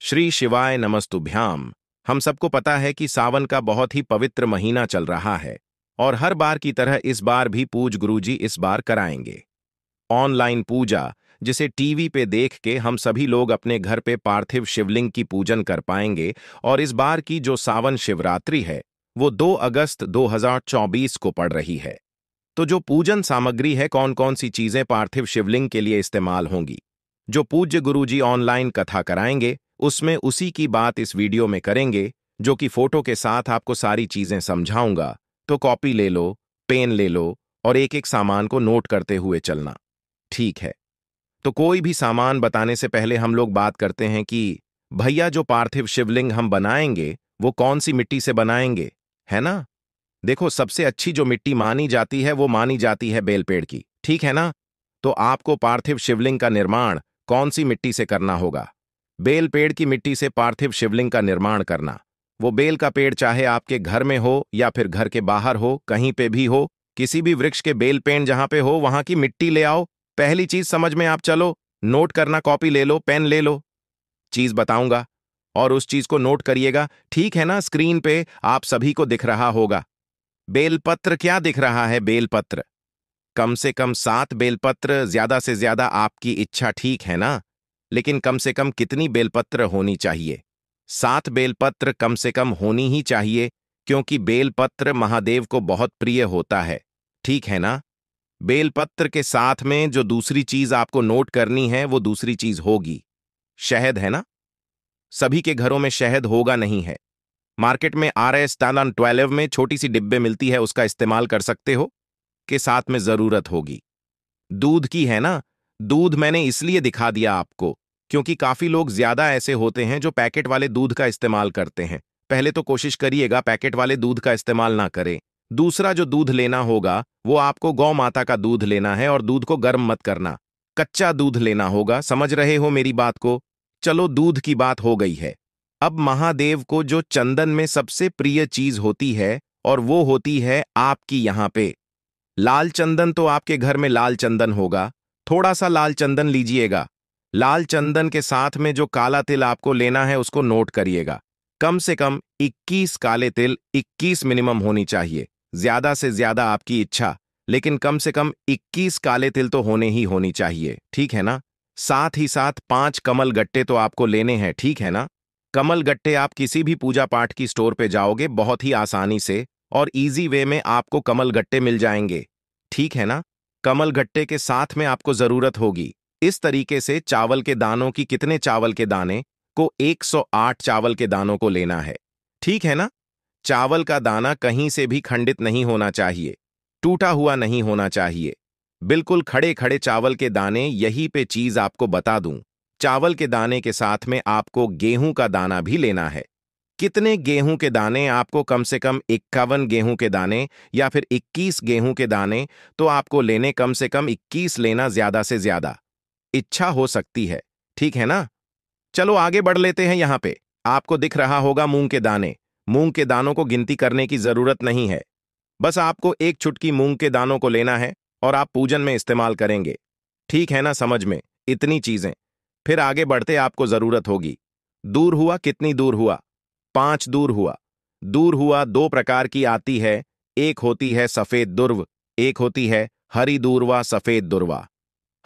श्री शिवाय नमस्तुभ्याम। हम सबको पता है कि सावन का बहुत ही पवित्र महीना चल रहा है और हर बार की तरह इस बार भी पूज गुरुजी इस बार कराएंगे ऑनलाइन पूजा, जिसे टीवी पे देख के हम सभी लोग अपने घर पे पार्थिव शिवलिंग की पूजन कर पाएंगे। और इस बार की जो सावन शिवरात्रि है वो 2 अगस्त 2024 को पड़ रही है। तो जो पूजन सामग्री है, कौन कौन सी चीजें पार्थिव शिवलिंग के लिए इस्तेमाल होंगी, जो पूज्य गुरुजी ऑनलाइन कथा कराएंगे, उसमें उसी की बात इस वीडियो में करेंगे, जो कि फोटो के साथ आपको सारी चीजें समझाऊंगा। तो कॉपी ले लो, पेन ले लो और एक एक सामान को नोट करते हुए चलना, ठीक है? तो कोई भी सामान बताने से पहले हम लोग बात करते हैं कि भैया जो पार्थिव शिवलिंग हम बनाएंगे वो कौन सी मिट्टी से बनाएंगे, है ना? देखो, सबसे अच्छी जो मिट्टी मानी जाती है वो मानी जाती है बेल पेड़ की, ठीक है ना? तो आपको पार्थिव शिवलिंग का निर्माण कौन सी मिट्टी से करना होगा? बेल पेड़ की मिट्टी से पार्थिव शिवलिंग का निर्माण करना। वो बेल का पेड़ चाहे आपके घर में हो या फिर घर के बाहर हो, कहीं पे भी हो, किसी भी वृक्ष के बेल पेड़ जहां पे हो वहां की मिट्टी ले आओ। पहली चीज समझ में आप चलो, नोट करना, कॉपी ले लो, पेन ले लो। चीज बताऊंगा और उस चीज को नोट करिएगा, ठीक है ना? स्क्रीन पे आप सभी को दिख रहा होगा बेलपत्र। क्या दिख रहा है? बेलपत्र। कम से कम 7 बेलपत्र, ज्यादा से ज्यादा आपकी इच्छा, ठीक है ना? लेकिन कम से कम कितनी बेलपत्र होनी चाहिए? 7 बेलपत्र कम से कम होनी ही चाहिए, क्योंकि बेलपत्र महादेव को बहुत प्रिय होता है, ठीक है ना? बेलपत्र के साथ में जो दूसरी चीज आपको नोट करनी है वो दूसरी चीज होगी शहद, है ना? सभी के घरों में शहद होगा नहीं है। मार्केट में RS तालान 12 में छोटी सी डिब्बे मिलती है, उसका इस्तेमाल कर सकते हो। के साथ में जरूरत होगी दूध की, है ना? दूध मैंने इसलिए दिखा दिया आपको क्योंकि काफी लोग ज्यादा ऐसे होते हैं जो पैकेट वाले दूध का इस्तेमाल करते हैं। पहले तो कोशिश करिएगा पैकेट वाले दूध का इस्तेमाल ना करें। दूसरा जो दूध लेना होगा वो आपको गौ माता का दूध लेना है और दूध को गर्म मत करना, कच्चा दूध लेना होगा। समझ रहे हो मेरी बात को? चलो, दूध की बात हो गई है। अब महादेव को जो चंदन में सबसे प्रिय चीज होती है और वो होती है आपकी यहां पे लाल चंदन। तो आपके घर में लाल चंदन होगा, थोड़ा सा लाल चंदन लीजिएगा। लाल चंदन के साथ में जो काला तिल आपको लेना है उसको नोट करिएगा। कम से कम 21 काले तिल, 21 मिनिमम होनी चाहिए, ज्यादा से ज्यादा आपकी इच्छा, लेकिन कम से कम 21 काले तिल तो होने ही होनी चाहिए, ठीक है ना? साथ ही साथ 5 कमल गट्टे तो आपको लेने हैं, ठीक है ना? कमल गट्टे आप किसी भी पूजा पाठ की स्टोर पे जाओगे, बहुत ही आसानी से और इजी वे में आपको कमल गट्टे मिल जाएंगे, ठीक है ना? कमल गट्टे के साथ में आपको जरूरत होगी इस तरीके से चावल के दानों की। कितने चावल के दाने को? 108 चावल के दानों को लेना है, ठीक है ना? चावल का दाना कहीं से भी खंडित नहीं होना चाहिए, टूटा हुआ नहीं होना चाहिए, बिल्कुल खड़े खड़े चावल के दाने। यही पे चीज आपको बता दूं, चावल के दाने के साथ में आपको गेहूं का दाना भी लेना है। कितने गेहूं के दाने? आपको कम से कम 51 गेहूं के दाने या फिर 21 गेहूं के दाने तो आपको लेने। कम से कम 21 लेना, ज्यादा से ज्यादा इच्छा हो सकती है, ठीक है ना? चलो आगे बढ़ लेते हैं। यहां पे आपको दिख रहा होगा मूंग के दाने। मूंग के दानों को गिनती करने की जरूरत नहीं है, बस आपको एक चुटकी मूंग के दानों को लेना है और आप पूजन में इस्तेमाल करेंगे, ठीक है ना? समझ में? इतनी चीजें। फिर आगे बढ़ते आपको जरूरत होगी दूर हुआ। कितनी दूर हुआ? 5 दूर हुआ। दूर हुआ 2 प्रकार की आती है, एक होती है सफेद दुर्व, एक होती है हरी दूरवा, सफेद दुर्वा।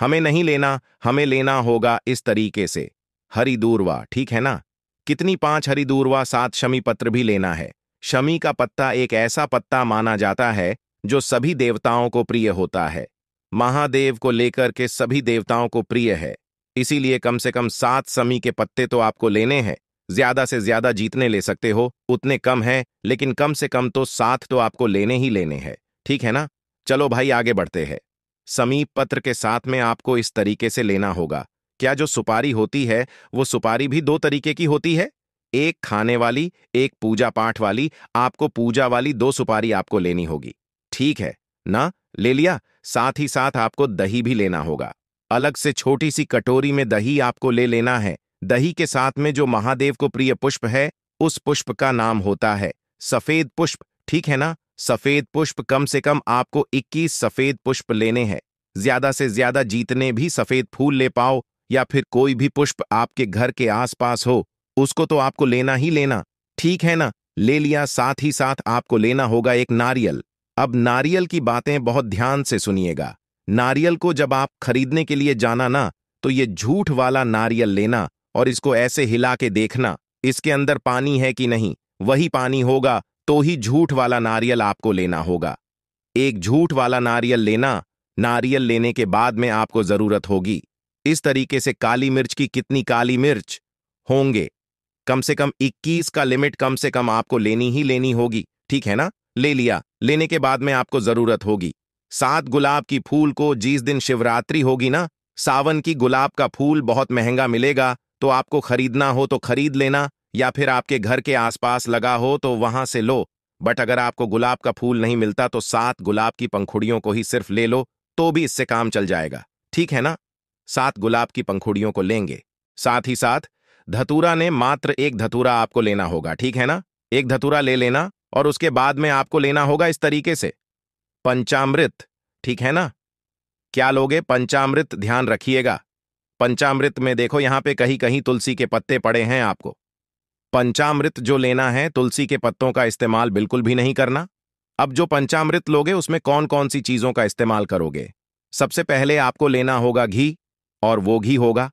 हमें नहीं लेना, हमें लेना होगा इस तरीके से हरी दूरवा, ठीक है ना? कितनी? 5 हरी दूरवा। 7 शमी पत्र भी लेना है। शमी का पत्ता एक ऐसा पत्ता माना जाता है जो सभी देवताओं को प्रिय होता है, महादेव को लेकर के सभी देवताओं को प्रिय है। इसीलिए कम से कम 7 शमी के पत्ते तो आपको लेने हैं। ज्यादा से ज्यादा जितने ले सकते हो उतने कम है, लेकिन कम से कम तो 7 तो आपको लेने ही लेने हैं, ठीक है ना? चलो भाई आगे बढ़ते हैं। समीप पत्र के साथ में आपको इस तरीके से लेना होगा। क्या जो सुपारी होती है वो सुपारी भी 2 तरीके की होती है, एक खाने वाली, एक पूजा पाठ वाली। आपको पूजा वाली 2 सुपारी आपको लेनी होगी, ठीक है ना? ले लिया। साथ ही साथ आपको दही भी लेना होगा। अलग से छोटी सी कटोरी में दही आपको ले लेना है। दही के साथ में जो महादेव को प्रिय पुष्प है उस पुष्प का नाम होता है सफेद पुष्प, ठीक है ना? सफेद पुष्प कम से कम आपको 21 सफेद पुष्प लेने हैं। ज्यादा से ज्यादा जितने भी सफेद फूल ले पाओ या फिर कोई भी पुष्प आपके घर के आसपास हो उसको तो आपको लेना ही लेना, ठीक है ना? ले लिया। साथ ही साथ आपको लेना होगा एक नारियल। अब नारियल की बातें बहुत ध्यान से सुनिएगा। नारियल को जब आप खरीदने के लिए जाना ना, तो ये झूठ वाला नारियल लेना और इसको ऐसे हिला के देखना इसके अंदर पानी है कि नहीं। वही पानी होगा तो ही झूठ वाला नारियल आपको लेना होगा। एक झूठ वाला नारियल लेना। नारियल लेने के बाद में आपको जरूरत होगी इस तरीके से काली मिर्च की। कितनी काली मिर्च होंगे? कम से कम 21 का लिमिट कम से कम आपको लेनी ही लेनी होगी, ठीक है ना? ले लिया। लेने के बाद में आपको जरूरत होगी 7 गुलाब की फूल को। जिस दिन शिवरात्रि होगी ना, सावन की गुलाब का फूल बहुत महंगा मिलेगा, तो आपको खरीदना हो तो खरीद लेना, या फिर आपके घर के आसपास लगा हो तो वहां से लो। बट अगर आपको गुलाब का फूल नहीं मिलता तो 7 गुलाब की पंखुड़ियों को ही सिर्फ ले लो, तो भी इससे काम चल जाएगा, ठीक है ना? 7 गुलाब की पंखुड़ियों को लेंगे। साथ ही साथ धतूरा ने मात्र एक धतूरा आपको लेना होगा, ठीक है ना? एक धतूरा ले लेना और उसके बाद में आपको लेना होगा इस तरीके से पंचामृत, ठीक है ना? क्या लोगे? पंचामृत। ध्यान रखिएगा, पंचामृत में देखो यहां पे कहीं कहीं तुलसी के पत्ते पड़े हैं। आपको पंचामृत जो लेना है, तुलसी के पत्तों का इस्तेमाल बिल्कुल भी नहीं करना। अब जो पंचामृत लोगे उसमें कौन कौन सी चीजों का इस्तेमाल करोगे? सबसे पहले आपको लेना होगा घी, और वो घी होगा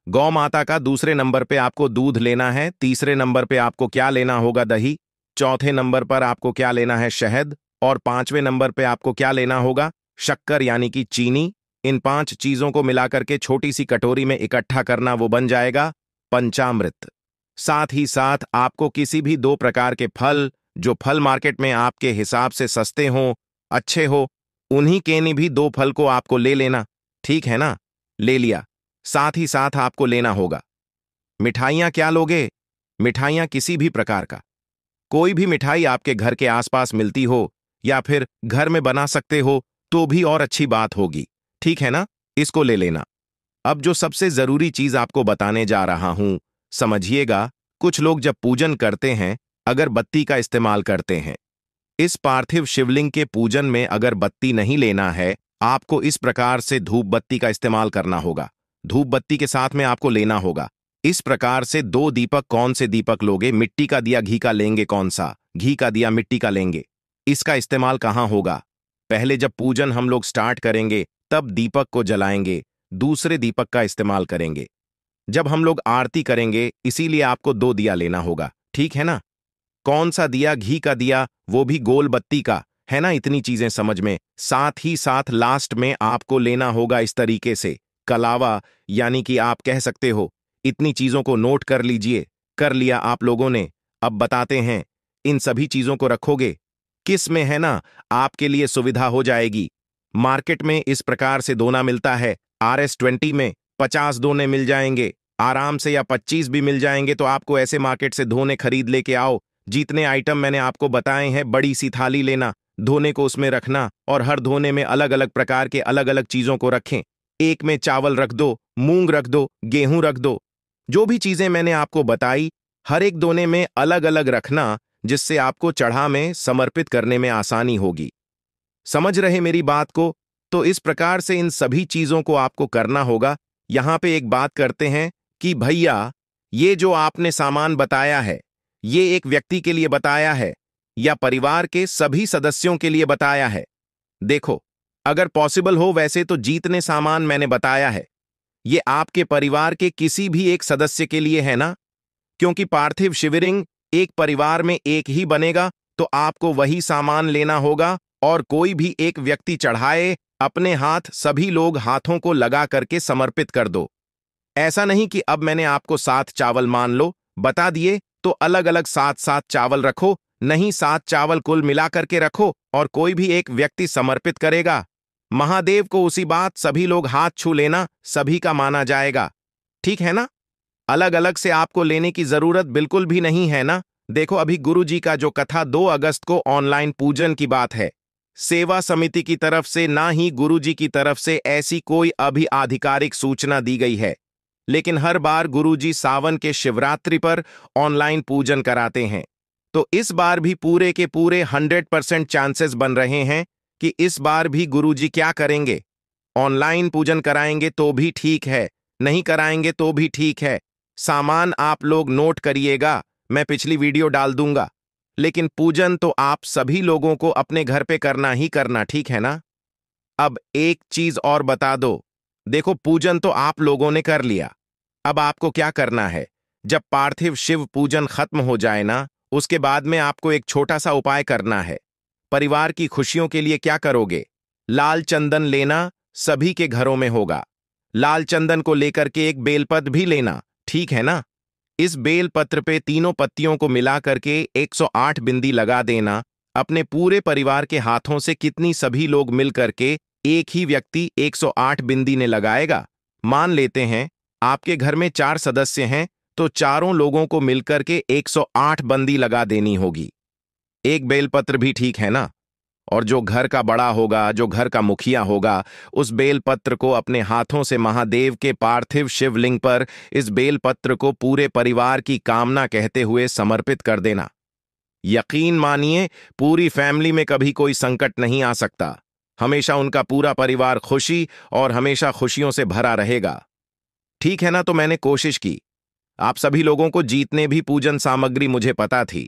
गौ माता का। दूसरे नंबर पे आपको दूध लेना है। तीसरे नंबर पे आपको क्या लेना होगा? दही। चौथे नंबर पर आपको क्या लेना है? शहद। और 5वें नंबर पे आपको क्या लेना होगा? शक्कर यानी कि चीनी। इन 5 चीजों को मिलाकर के छोटी सी कटोरी में इकट्ठा करना, वो बन जाएगा पंचामृत। साथ ही साथ आपको किसी भी 2 प्रकार के फल, जो फल मार्केट में आपके हिसाब से सस्ते हों, अच्छे हो, उन्हीं के नहीं भी 2 फल को आपको ले लेना, ठीक है ना? ले लिया। साथ ही साथ आपको लेना होगा मिठाइयां। क्या लोगे? मिठाइयां किसी भी प्रकार का, कोई भी मिठाई आपके घर के आसपास मिलती हो या फिर घर में बना सकते हो तो भी और अच्छी बात होगी, ठीक है ना? इसको ले लेना। अब जो सबसे जरूरी चीज आपको बताने जा रहा हूं, समझिएगा। कुछ लोग जब पूजन करते हैं अगरबत्ती का इस्तेमाल करते हैं। इस पार्थिव शिवलिंग के पूजन में अगरबत्ती नहीं लेना है, आपको इस प्रकार से धूप बत्ती का इस्तेमाल करना होगा। धूप बत्ती के साथ में आपको लेना होगा इस प्रकार से 2 दीपक। कौन से दीपक लोगे? मिट्टी का दिया, घी का लेंगे? कौन सा? घी का दिया, मिट्टी का लेंगे। इसका इस्तेमाल कहां होगा? पहले जब पूजन हम लोग स्टार्ट करेंगे तब दीपक को जलाएंगे, दूसरे दीपक का इस्तेमाल करेंगे जब हम लोग आरती करेंगे। इसीलिए आपको 2 दिया लेना होगा, ठीक है ना? कौन सा दिया? घी का दिया, वो भी गोल बत्ती का, है ना? इतनी चीजें समझ में। साथ ही साथ लास्ट में आपको लेना होगा इस तरीके से कलावा, यानी कि आप कह सकते हो। इतनी चीजों को नोट कर लीजिए। कर लिया आप लोगों ने? अब बताते हैं, इन सभी चीजों को रखोगे किस में, है ना? आपके लिए सुविधा हो जाएगी। मार्केट में इस प्रकार से दोना मिलता है। RS20 में 50 दोने मिल जाएंगे आराम से, या 25 भी मिल जाएंगे। तो आपको ऐसे मार्केट से धोने खरीद लेके आओ। जितने आइटम मैंने आपको बताए हैं, बड़ी सी थाली लेना, धोने को उसमें रखना, और हर धोने में अलग अलग प्रकार के अलग अलग चीजों को रखें। एक में चावल रख दो, मूंग रख दो, गेहूं रख दो। जो भी चीजें मैंने आपको बताई, हर एक दोने में अलग अलग रखना, जिससे आपको चढ़ा में समर्पित करने में आसानी होगी। समझ रहे मेरी बात को? तो इस प्रकार से इन सभी चीजों को आपको करना होगा। यहां पे एक बात करते हैं कि भैया, ये जो आपने सामान बताया है, ये एक व्यक्ति के लिए बताया है या परिवार के सभी सदस्यों के लिए बताया है? देखो, अगर पॉसिबल हो वैसे तो जितने सामान मैंने बताया है, ये आपके परिवार के किसी भी एक सदस्य के लिए है ना? क्योंकि पार्थिव शिवलिंग एक परिवार में एक ही बनेगा, तो आपको वही सामान लेना होगा। और कोई भी एक व्यक्ति चढ़ाए, अपने हाथ सभी लोग हाथों को लगा करके समर्पित कर दो। ऐसा नहीं कि अब मैंने आपको 7 चावल मान लो बता दिए तो अलग अलग 7-7 चावल रखो। नहीं, 7 चावल कुल मिला करके रखो और कोई भी एक व्यक्ति समर्पित करेगा महादेव को। उसी बात सभी लोग हाथ छू लेना, सभी का माना जाएगा, ठीक है ना? अलग अलग से आपको लेने की जरूरत बिल्कुल भी नहीं है ना? देखो, अभी गुरु जी का जो कथा 2 अगस्त को ऑनलाइन पूजन की बात है। सेवा समिति की तरफ से, ना ही गुरु जी की तरफ से ऐसी कोई अभी आधिकारिक सूचना दी गई है। लेकिन हर बार गुरु जी सावन के शिवरात्रि पर ऑनलाइन पूजन कराते हैं। तो इस बार भी पूरे के पूरे 100% चांसेस बन रहे हैं कि इस बार भी गुरु जी क्या करेंगे? ऑनलाइन पूजन कराएंगे तो भी ठीक है, नहीं कराएंगे तो भी ठीक है। सामान आप लोग नोट करिएगा, मैं पिछली वीडियो डाल दूंगा। लेकिन पूजन तो आप सभी लोगों को अपने घर पे करना ही करना, ठीक है ना? अब एक चीज और बता दो। देखो, पूजन तो आप लोगों ने कर लिया। अब आपको क्या करना है, जब पार्थिव शिव पूजन खत्म हो जाए ना, उसके बाद में आपको एक छोटा सा उपाय करना है। परिवार की खुशियों के लिए क्या करोगे? लाल चंदन लेना, सभी के घरों में होगा। लाल चंदन को लेकर के एक बेलपत्र भी लेना, ठीक है ना? इस बेलपत्र पे तीनों पत्तियों को मिला करके 108 बिंदी लगा देना। अपने पूरे परिवार के हाथों से कितनी सभी लोग मिल करके एक ही व्यक्ति 108 बिंदी ने लगाएगा? मान लेते हैं आपके घर में 4 सदस्य हैं, तो चारों लोगों को मिलकर के 108 बंदी लगा देनी होगी। एक बेलपत्र भी ठीक है ना? और जो घर का बड़ा होगा, जो घर का मुखिया होगा, उस बेलपत्र को अपने हाथों से महादेव के पार्थिव शिवलिंग पर इस बेलपत्र को पूरे परिवार की कामना कहते हुए समर्पित कर देना। यकीन मानिए, पूरी फैमिली में कभी कोई संकट नहीं आ सकता। हमेशा उनका पूरा परिवार खुशी और हमेशा खुशियों से भरा रहेगा। ठीक है ना? तो मैंने कोशिश की। आप सभी लोगों को जीतने भी पूजन सामग्री मुझे पता थी।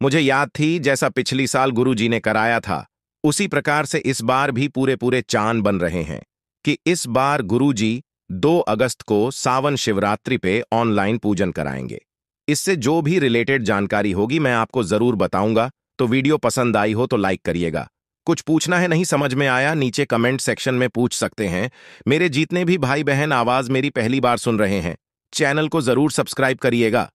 मुझे याद थी, जैसा पिछली साल गुरुजी ने कराया था, उसी प्रकार से इस बार भी पूरे पूरे चांद बन रहे हैं कि इस बार गुरुजी 2 अगस्त को सावन शिवरात्रि पे ऑनलाइन पूजन कराएंगे। इससे जो भी रिलेटेड जानकारी होगी मैं आपको जरूर बताऊंगा। तो वीडियो पसंद आई हो तो लाइक करिएगा। कुछ पूछना है, नहीं समझ में आया, नीचे कमेंट सेक्शन में पूछ सकते हैं। मेरे जितने भी भाई बहन आवाज मेरी पहली बार सुन रहे हैं, चैनल को जरूर सब्सक्राइब करिएगा।